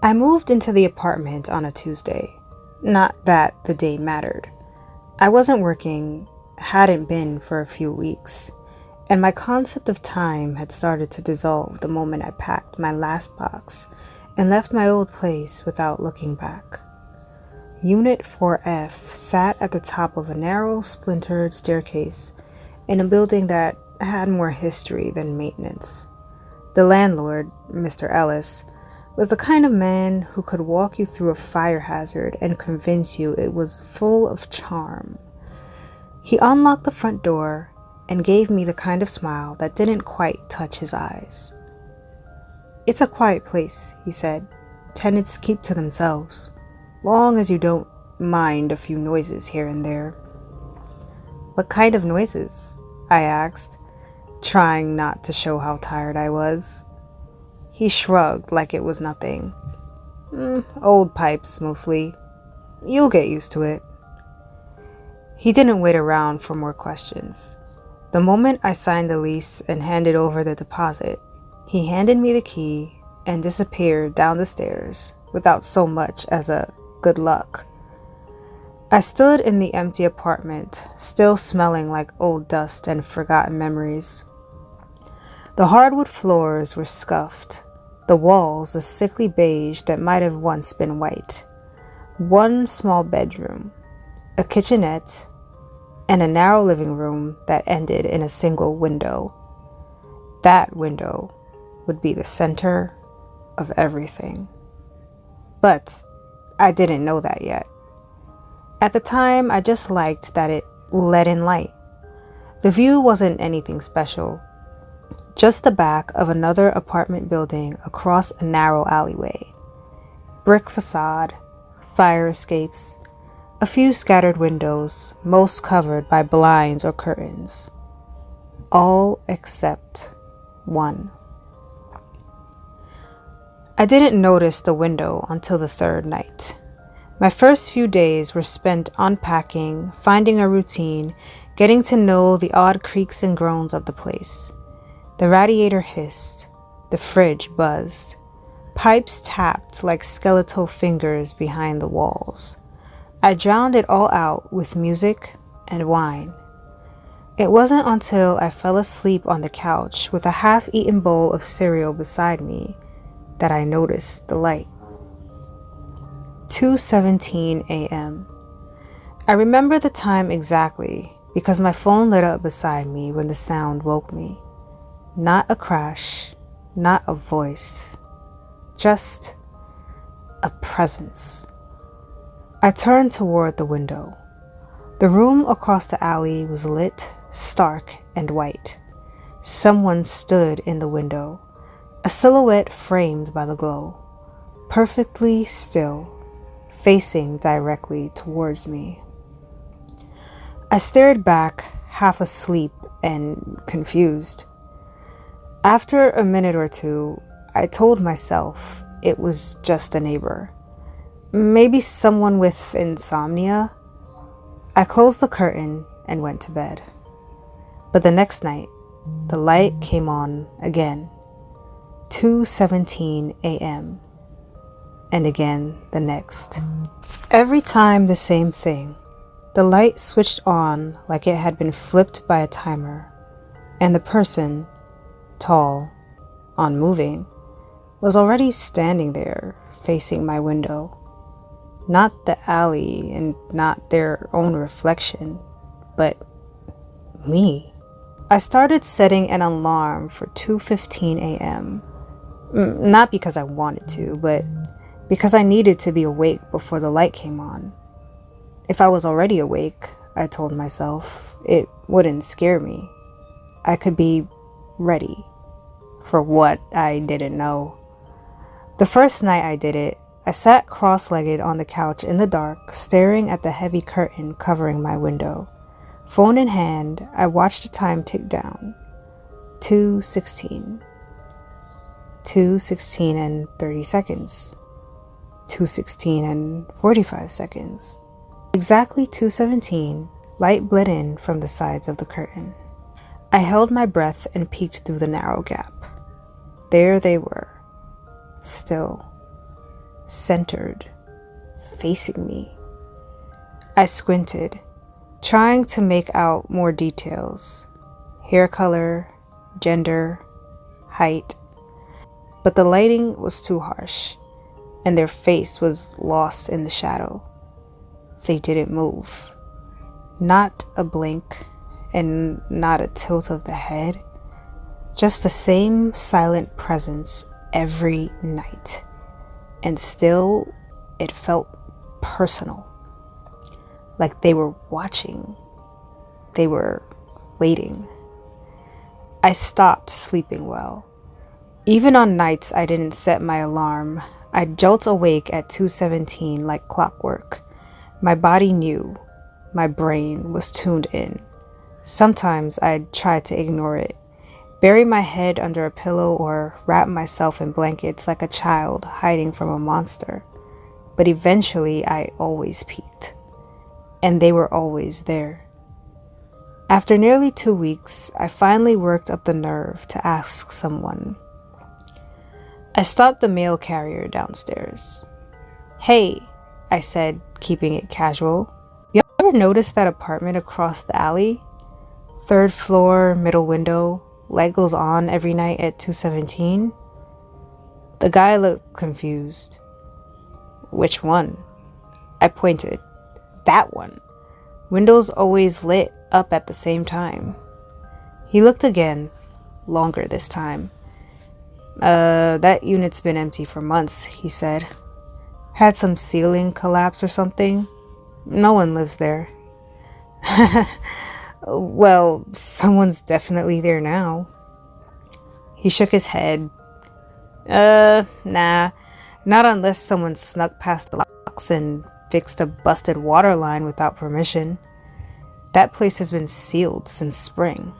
I moved into the apartment on a Tuesday. Not that the day mattered. I wasn't working, hadn't been for a few weeks, and my concept of time had started to dissolve the moment I packed my last box and left my old place without looking back. Unit 4F sat at the top of a narrow, splintered staircase in a building that had more history than maintenance. The landlord, Mr. Ellis, was the kind of man who could walk you through a fire hazard and convince you it was full of charm. He unlocked the front door and gave me the kind of smile that didn't quite touch his eyes. "It's a quiet place," he said. "Tenants keep to themselves, long as you don't mind a few noises here and there." "What kind of noises?" I asked, trying not to show how tired I was. He shrugged like it was nothing. Old pipes, mostly. You'll get used to it." He didn't wait around for more questions. The moment I signed the lease and handed over the deposit, he handed me the key and disappeared down the stairs without so much as a good luck. I stood in the empty apartment, still smelling like old dust and forgotten memories. The hardwood floors were scuffed, the walls a sickly beige that might have once been white. One small bedroom, a kitchenette, and a narrow living room that ended in a single window. That window would be the center of everything. But I didn't know that yet. At the time, I just liked that it let in light. The view wasn't anything special, just the back of another apartment building across a narrow alleyway. Brick facade, fire escapes, a few scattered windows, most covered by blinds or curtains. All except one. I didn't notice the window until the third night. My first few days were spent unpacking, finding a routine, getting to know the odd creaks and groans of the place. The radiator hissed, the fridge buzzed, pipes tapped like skeletal fingers behind the walls. I drowned it all out with music and wine. It wasn't until I fell asleep on the couch with a half-eaten bowl of cereal beside me that I noticed the light. 2:17 a.m. I remember the time exactly because my phone lit up beside me when the sound woke me. Not a crash, not a voice, just a presence. I turned toward the window. The room across the alley was lit, stark, and white. Someone stood in the window, a silhouette framed by the glow, perfectly still, facing directly towards me. I stared back, half asleep and confused. After a minute or two, I told myself it was just a neighbor. Maybe someone with insomnia. I closed the curtain and went to bed. But the next night, the light came on again. 2:17 a.m. And again the next. Every time the same thing. The light switched on like it had been flipped by a timer, and the person, tall, unmoving, was already standing there facing my window. Not the alley and not their own reflection, but me. I started setting an alarm for 2:15 a.m. Not because I wanted to, but because I needed to be awake before the light came on. If I was already awake, I told myself, it wouldn't scare me. I could be ready for what I didn't know. The first night I did it, I sat cross-legged on the couch in the dark, staring at the heavy curtain covering my window. Phone in hand, I watched the time tick down. 2:16. 2:16 and 30 seconds. 2:16 and 45 seconds. Exactly 2:17, light bled in from the sides of the curtain. I held my breath and peeked through the narrow gap. There they were, still, centered, facing me. I squinted, trying to make out more details: hair color, gender, height. But the lighting was too harsh, and their face was lost in the shadow. They didn't move. Not a blink, and not a tilt of the head. Just the same silent presence every night. And still, it felt personal. Like they were watching. They were waiting. I stopped sleeping well. Even on nights I didn't set my alarm, I'd jolt awake at 2:17 like clockwork. My body knew. My brain was tuned in. Sometimes I'd try to ignore it, bury my head under a pillow or wrap myself in blankets like a child hiding from a monster. But eventually I always peeked. And they were always there. After nearly 2 weeks, I finally worked up the nerve to ask someone. I stopped the mail carrier downstairs. "Hey," I said, keeping it casual. "You ever notice that apartment across the alley? 3rd floor, middle window, light goes on every night at 2:17? The guy looked confused. "Which one?" I pointed. "That one. Windows always lit up at the same time." He looked again, longer this time. That unit's been empty for months," he said. "Had some ceiling collapse or something. No one lives there." "Well, someone's definitely there now." He shook his head. Nah, not unless someone snuck past the locks and fixed a busted water line without permission. That place has been sealed since spring."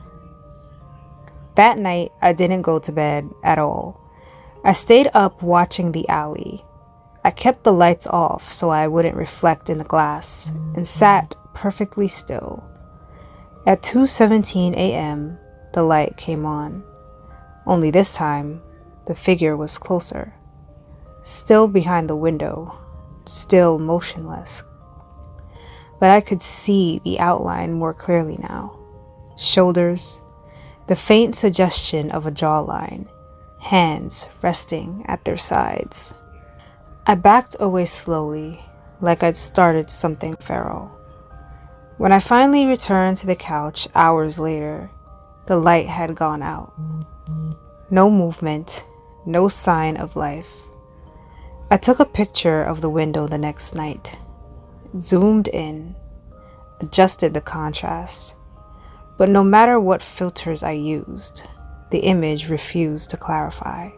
That night, I didn't go to bed at all. I stayed up watching the alley. I kept the lights off so I wouldn't reflect in the glass, and sat perfectly still. At 2:17 a.m., the light came on. Only this time, the figure was closer. Still behind the window, still motionless. But I could see the outline more clearly now. Shoulders, the faint suggestion of a jawline, hands resting at their sides. I backed away slowly, like I'd started something feral. When I finally returned to the couch hours later, the light had gone out. No movement, no sign of life. I took a picture of the window the next night, zoomed in, adjusted the contrast. But no matter what filters I used, the image refused to clarify.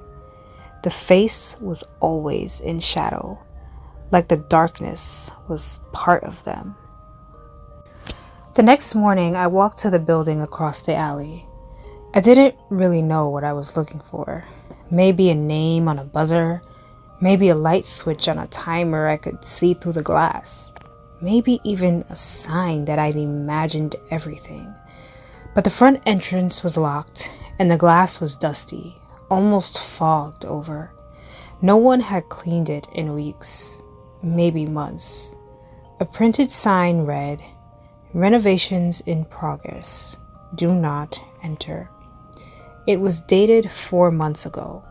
The face was always in shadow, like the darkness was part of them. The next morning, I walked to the building across the alley. I didn't really know what I was looking for. Maybe a name on a buzzer, maybe a light switch on a timer I could see through the glass, maybe even a sign that I'd imagined everything. But the front entrance was locked, and the glass was dusty, almost fogged over. No one had cleaned it in weeks, maybe months. A printed sign read, "Renovations in progress. Do not enter." It was dated 4 months ago.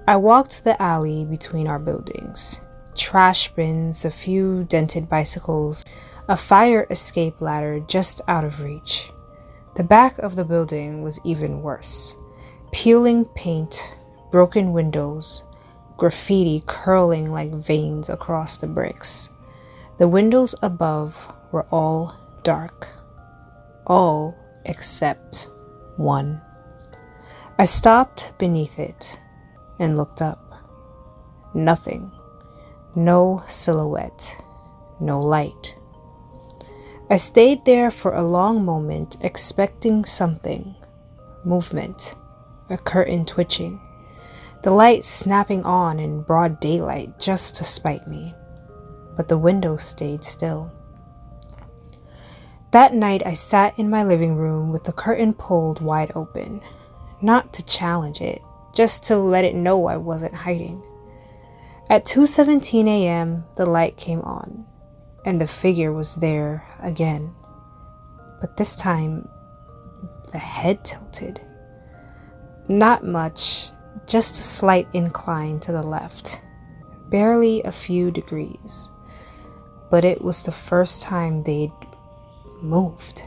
I walked the alley between our buildings. Trash bins, a few dented bicycles, a fire escape ladder just out of reach. The back of the building was even worse. Peeling paint, broken windows, graffiti curling like veins across the bricks. The windows above were all dark. All except one. I stopped beneath it and looked up. Nothing. No silhouette. No light. I stayed there for a long moment, expecting something. Movement. A curtain twitching. The light snapping on in broad daylight just to spite me. But the window stayed still. That night I sat in my living room with the curtain pulled wide open. Not to challenge it, just to let it know I wasn't hiding. At 2:17 a.m., the light came on, and the figure was there again. But this time, the head tilted. Not much, just a slight incline to the left. Barely a few degrees. But it was the first time they'd moved.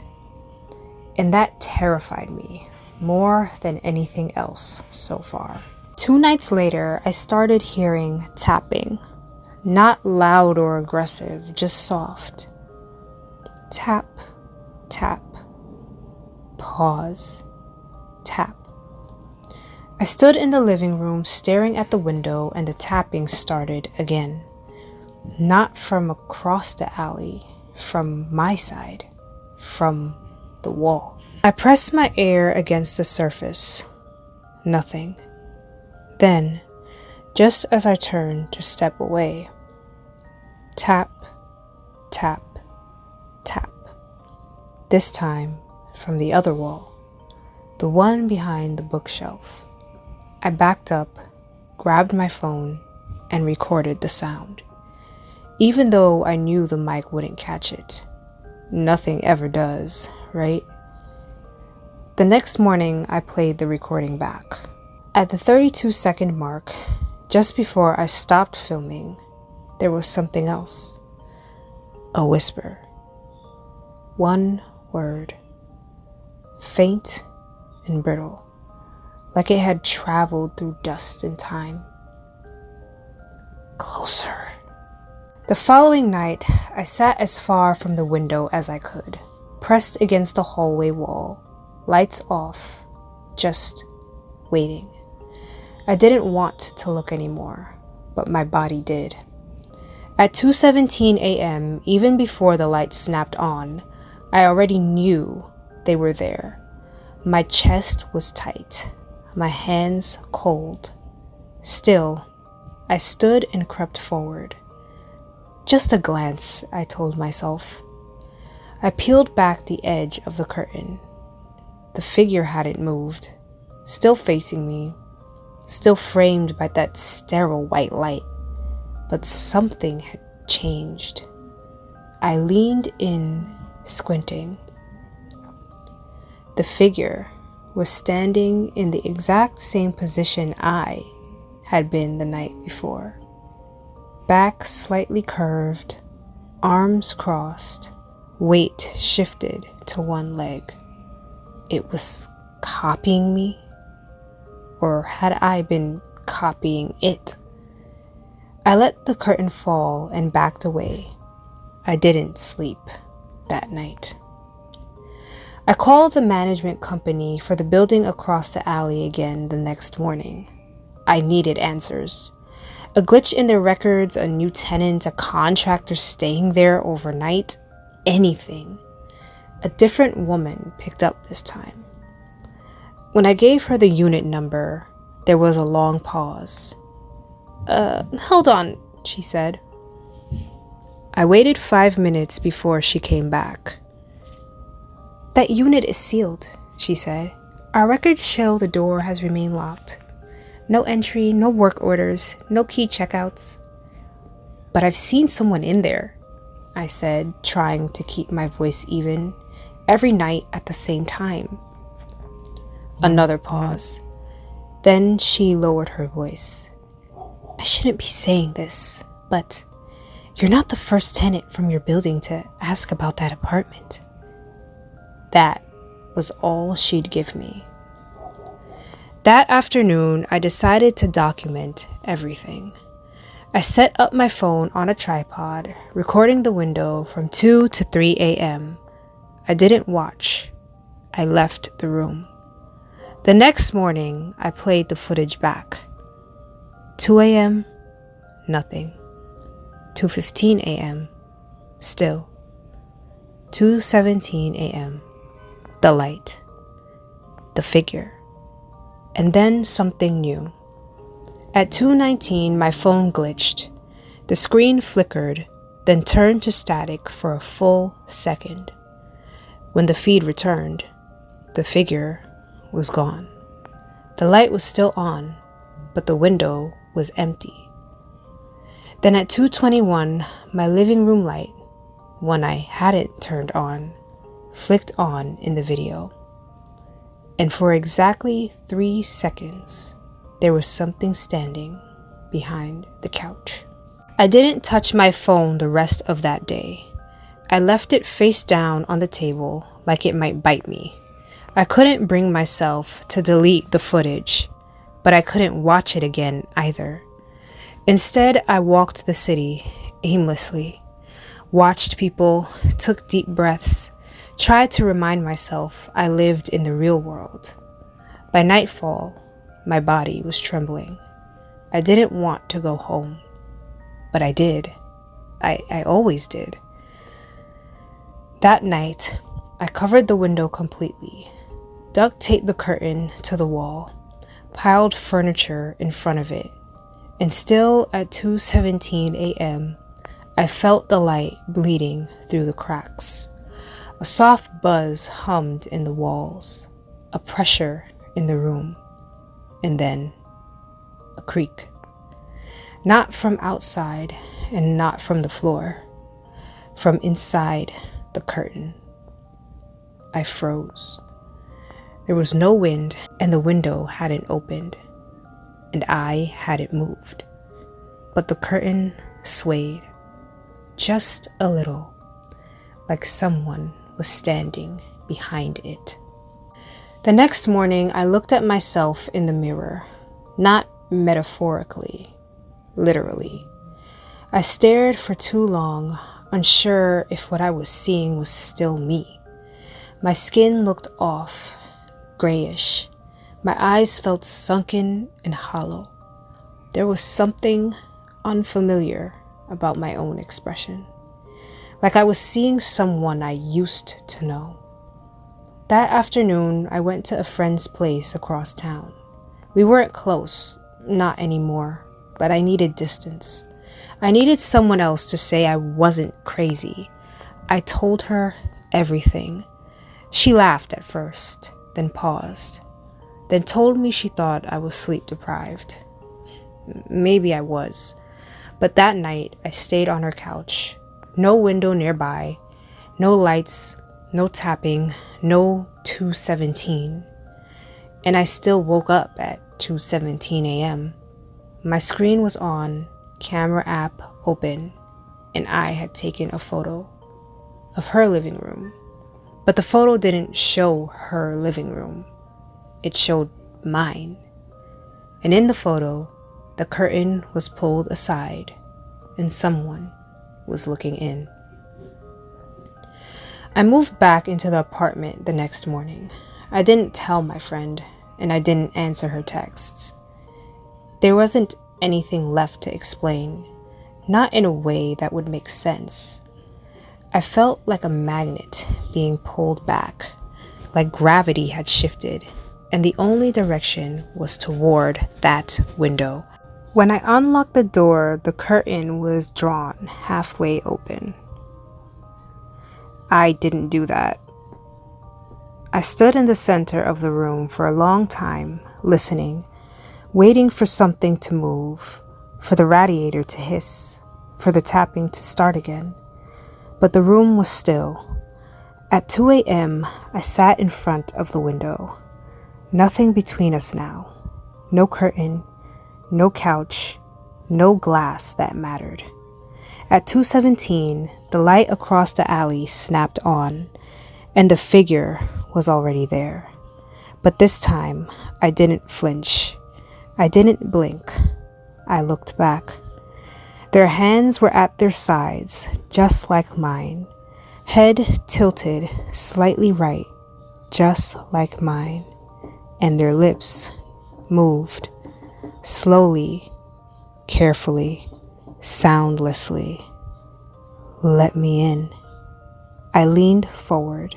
And that terrified me more than anything else so far. 2 nights later, I started hearing tapping. Not loud or aggressive, just soft. Tap, tap, pause, tap. I stood in the living room staring at the window, and the tapping started again. Not from across the alley, from my side, from the wall. I pressed my ear against the surface. Nothing. Then, just as I turned to step away, tap, tap, tap. This time from the other wall, the one behind the bookshelf. I backed up, grabbed my phone, and recorded the sound. Even though I knew the mic wouldn't catch it. Nothing ever does, right? The next morning, I played the recording back. At the 32-second mark, just before I stopped filming, there was something else. A whisper. One word. Faint and brittle, like it had traveled through dust and time. Closer. The following night, I sat as far from the window as I could, pressed against the hallway wall, lights off, just waiting. I didn't want to look anymore, but my body did. At 2:17 a.m., even before the lights snapped on, I already knew they were there. My chest was tight, my hands cold. Still, I stood and crept forward. Just a glance, I told myself. I peeled back the edge of the curtain. The figure hadn't moved, still facing me, still framed by that sterile white light. But something had changed. I leaned in, squinting. The figure was standing in the exact same position I had been the night before. Back slightly curved, arms crossed, weight shifted to one leg. It was copying me? Or had I been copying it? I let the curtain fall and backed away. I didn't sleep that night. I called the management company for the building across the alley again the next morning. I needed answers. A glitch in their records, a new tenant, a contractor staying there overnight, anything. A different woman picked up this time. When I gave her the unit number, there was a long pause. Hold on, she said. I waited 5 minutes before she came back. That unit is sealed, she said. Our records show the door has remained locked. No entry, no work orders, no key checkouts. But I've seen someone in there, I said, trying to keep my voice even, every night at the same time. Another pause. Then she lowered her voice. I shouldn't be saying this, but you're not the first tenant from your building to ask about that apartment. That was all she'd give me. That afternoon, I decided to document everything. I set up my phone on a tripod, recording the window from 2 to 3 a.m. I didn't watch. I left the room. The next morning, I played the footage back. 2 a.m., nothing. 2:15 a.m., still. 2:17 a.m., the light. The figure. And then something new. At 2:19, my phone glitched. The screen flickered, then turned to static for a full second. When the feed returned, the figure was gone. The light was still on, but the window was empty. Then at 2:21, my living room light, one I hadn't turned on, flicked on in the video. And for exactly 3 seconds, there was something standing behind the couch. I didn't touch my phone the rest of that day. I left it face down on the table like it might bite me. I couldn't bring myself to delete the footage, but I couldn't watch it again either. Instead, I walked the city aimlessly, watched people, took deep breaths, tried to remind myself I lived in the real world. By nightfall, my body was trembling. I didn't want to go home, but I did. I always did. That night, I covered the window completely, duct taped the curtain to the wall, piled furniture in front of it, and still at 2:17 a.m., I felt the light bleeding through the cracks. A soft buzz hummed in the walls, a pressure in the room, and then a creak. Not from outside and not from the floor, from inside the curtain. I froze. There was no wind, and the window hadn't opened, and I hadn't moved. But the curtain swayed, just a little, like someone was standing behind it. The next morning, I looked at myself in the mirror, not metaphorically, literally. I stared for too long, unsure if what I was seeing was still me. My skin looked off, grayish. My eyes felt sunken and hollow. There was something unfamiliar about my own expression, like I was seeing someone I used to know. That afternoon, I went to a friend's place across town. We weren't close, not anymore, but I needed distance. I needed someone else to say I wasn't crazy. I told her everything. She laughed at first, then paused, then told me she thought I was sleep deprived. Maybe I was, but that night I stayed on her couch. No window nearby, no lights, no tapping, no 2:17. And I still woke up at 2:17 a.m. My screen was on, camera app open, and I had taken a photo of her living room. But the photo didn't show her living room. It showed mine. And in the photo, the curtain was pulled aside and someone was looking in. I moved back into the apartment the next morning. I didn't tell my friend, and I didn't answer her texts. There wasn't anything left to explain, not in a way that would make sense. I felt like a magnet being pulled back, like gravity had shifted, and the only direction was toward that window. When I unlocked the door, the curtain was drawn halfway open. I didn't do that. I stood in the center of the room for a long time, listening, waiting for something to move, for the radiator to hiss, for the tapping to start again. But the room was still. At 2 a.m., I sat in front of the window. Nothing between us now. No curtain, no couch, no glass that mattered. At 2:17, the light across the alley snapped on, and the figure was already there. But this time, I didn't flinch. I didn't blink. I looked back. Their hands were at their sides, just like mine. Head tilted slightly right, just like mine. And their lips moved, slowly, carefully, soundlessly. Let me in. I leaned forward.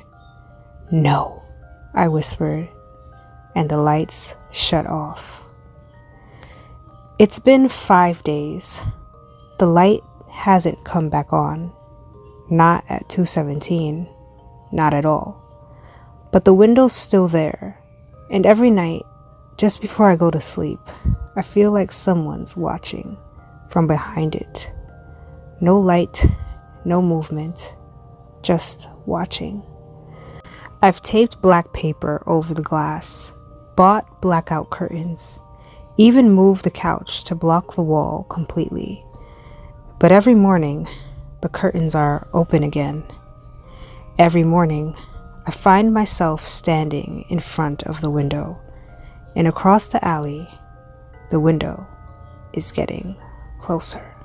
No, I whispered, and the lights shut off. It's been 5 days. The light hasn't come back on. Not at 2:17. Not at all. But the window's still there. And every night, just before I go to sleep, I feel like someone's watching from behind it. No light, no movement, just watching. I've taped black paper over the glass, bought blackout curtains, even moved the couch to block the wall completely. But every morning, the curtains are open again. Every morning, I find myself standing in front of the window, and across the alley, the window is getting closer.